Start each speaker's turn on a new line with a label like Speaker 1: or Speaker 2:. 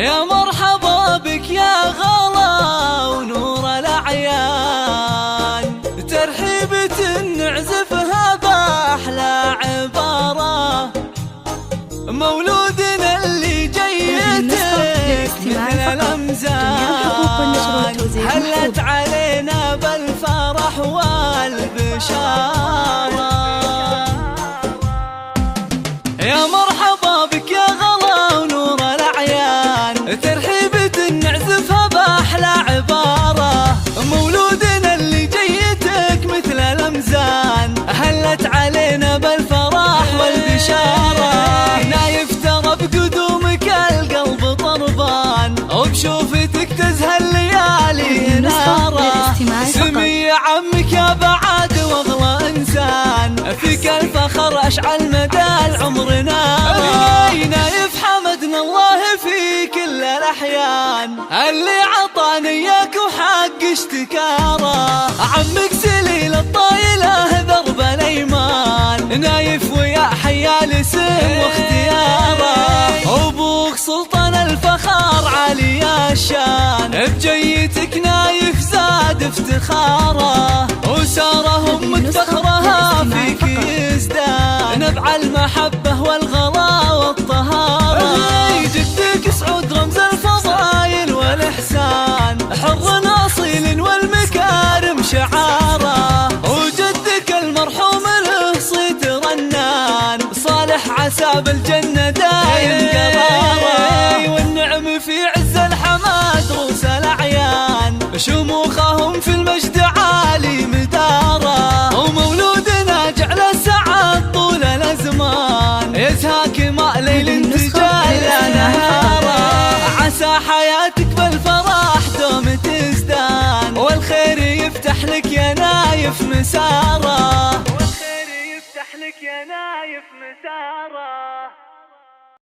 Speaker 1: يا مرحبا بك يا غلا ونور الأعيان، ترحيبة نعزفها بأحلى عبارة، مولودنا اللي جيتك مثل الأمزان، هلت علينا بالفرح والبشارة. يا مرحبا بك يا غلا ونور الأعيان، ترحيبة نعزفها بأحلى عبارة، مولودنا اللي جيتك مثل الأمزان، هلت علينا بالفرح والبشارة. نايف ترى بقدومك القلب طربان، وبشوفتك تزهى الليالي نارة. سمي عمك يا بعد واغلى انسان، فيك الفخر اشعل مدى العمر نار. نايف حمدنا الله في كل الاحيان، اللي عطاني اياك وحق اشتكاره. عمك سليل الطايله درب الايمان، نايف ويا حيال اسم واختياره. ابوك سلطان الفخار عالي الشان، بجيتك نايف زاد افتخاره. وسارهم متفخرها فيك يزدان، نبع المحبة والغلا والطهارة. جدك سعود رمز الفضايل والإحسان، حر أصيل والمكارم شعاره. وجدك المرحوم له صيت رنان، صالح عسى بالجنة دايم قراره. والنعم في عز الحماد روس الأعيان، شموخهم في المجد عالي مداره. ومولودنا جعل السعاد طول الأزمان، يزهاك ماء ليل تجلى نهاره. عسى حياتك بالفرح دوم تزدان، والخير يفتح لك يا نايف مساره. والخير يفتح لك يا نايف مساره.